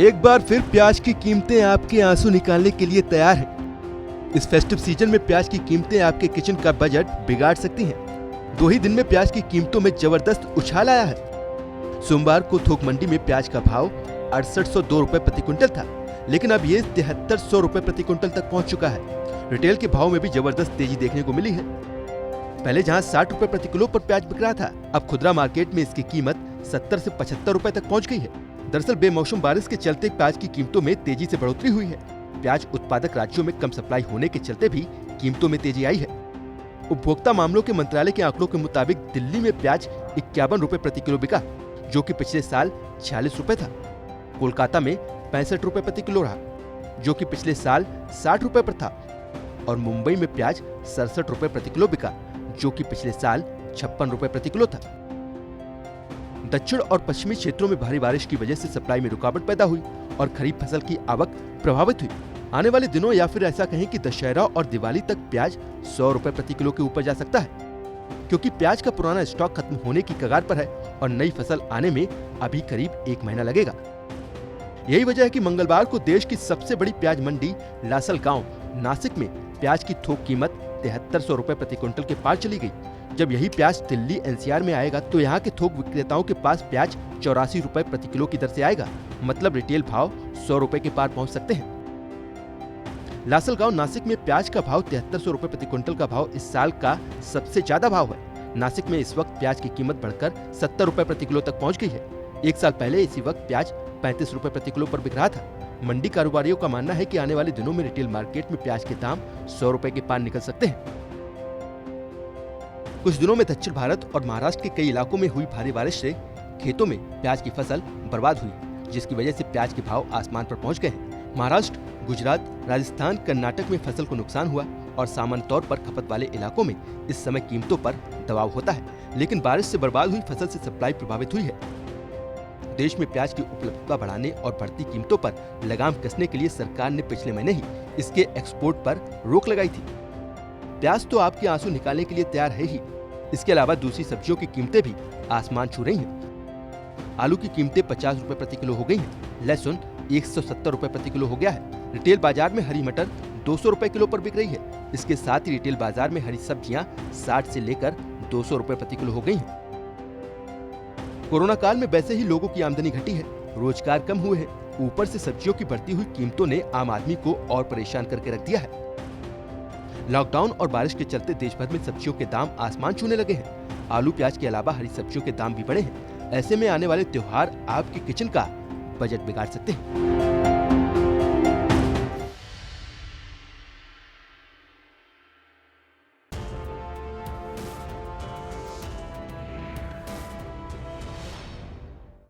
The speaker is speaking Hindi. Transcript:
एक बार फिर प्याज की कीमतें आपके आंसू निकालने के लिए तैयार हैं। इस फेस्टिव सीजन में प्याज की कीमतें आपके किचन का बजट बिगाड़ सकती हैं। 2 ही दिन में प्याज की कीमतों में जबरदस्त उछाल आया है। सोमवार को थोक मंडी में प्याज का भाव 6802 रुपए प्रति क्विंटल था, लेकिन अब ये 7300 रुपए प्रति क्विंटल तक पहुंच चुका है। रिटेल के भाव में भी जबरदस्त तेजी देखने को मिली है। पहले जहां 60 रुपए प्रति किलो पर प्याज बिक रहा था, अब खुदरा मार्केट में इसकी कीमत 70 से 75 रुपए तक पहुंच गई है। दरअसल बेमौसम बारिश के चलते प्याज की कीमतों में तेजी से बढ़ोतरी हुई है। प्याज उत्पादक राज्यों में कम सप्लाई होने के चलते भी कीमतों में तेजी आई है। उपभोक्ता मामलों के मंत्रालय के आंकड़ों के मुताबिक दिल्ली में प्याज 51 रुपए प्रति किलो बिका, जो कि पिछले साल 46 रुपए था। कोलकाता में 65 रुपए प्रति किलो रहा, जो कि पिछले साल 60 रुपए पर था। और मुंबई में प्याज 67 रुपए प्रति किलो बिका, जो कि पिछले साल 56 रुपए प्रति किलो था। दक्षिण और पश्चिमी क्षेत्रों में भारी बारिश की वजह से सप्लाई में रुकावट पैदा हुई और खरीफ फसल की आवक प्रभावित हुई। आने वाले दिनों या फिर ऐसा कहें कि दशहरा और दिवाली तक प्याज 100 रुपए प्रति किलो के ऊपर जा सकता है, क्योंकि प्याज का पुराना स्टॉक खत्म होने की कगार पर है और नई फसल आने में अभी करीब 1 महीना लगेगा। यही वजह है कि मंगलवार को देश की सबसे बड़ी प्याज मंडी लासलगांव नासिक में प्याज की थोक कीमत 7300 रुपए प्रति क्विंटल के पार चली गई। जब यही प्याज दिल्ली एनसीआर में आएगा तो यहाँ के थोक विक्रेताओं के पास प्याज 84 रुपए प्रति किलो की दर से आएगा। मतलब रिटेल भाव 100 रुपए के पार पहुँच सकते हैं। लासलगांव नासिक में प्याज का भाव 7300 रुपए प्रति क्विंटल का भाव इस साल का सबसे ज्यादा भाव है। नासिक में इस वक्त प्याज की कीमत बढ़कर 70 रुपए प्रति किलो तक पहुँच गई है। 1 साल पहले इसी वक्त प्याज 35 रुपए प्रति किलो पर बिक रहा था। मंडी कारोबारियों का मानना है कि आने वाले दिनों में रिटेल मार्केट में प्याज के दाम 100 रुपए के पार निकल सकते हैं। कुछ दिनों में दक्षिण भारत और महाराष्ट्र के कई इलाकों में हुई भारी बारिश से खेतों में प्याज की फसल बर्बाद हुई, जिसकी वजह से प्याज के भाव आसमान पर पहुंच गए हैं। महाराष्ट्र, गुजरात, राजस्थान, कर्नाटक में फसल को नुकसान हुआ और सामान्य तौर पर खपत वाले इलाकों में इस समय कीमतों पर दबाव होता है, लेकिन बारिश से बर्बाद हुई फसल से सप्लाई प्रभावित हुई है। देश में प्याज की उपलब्धता बढ़ाने और बढ़ती कीमतों पर लगाम कसने के लिए सरकार ने पिछले महीने ही इसके एक्सपोर्ट पर रोक लगाई थी। प्याज तो आपके आंसू निकालने के लिए तैयार है ही, इसके अलावा दूसरी सब्जियों की कीमतें भी आसमान छू रही हैं। आलू की कीमतें 50 रुपए प्रति किलो हो गई हैं। लहसुन 170 रुपए प्रति किलो हो गया है। रिटेल बाजार में हरी मटर 200 रुपए किलो पर बिक रही है। इसके साथ ही रिटेल बाजार में हरी सब्जियां 60 से लेकर 200 रुपए प्रति किलो हो गई हैं। कोरोना काल में वैसे ही लोगों की आमदनी घटी है, रोजगार कम हुए हैं, ऊपर से सब्जियों की बढ़ती हुई कीमतों ने आम आदमी को और परेशान करके रख दिया है। लॉकडाउन और बारिश के चलते देश भर में सब्जियों के दाम आसमान छूने लगे हैं। आलू प्याज के अलावा हरी सब्जियों के दाम भी बढ़े हैं। ऐसे में आने वाले त्योहार आपके किचन का बजट बिगाड़ सकते हैं।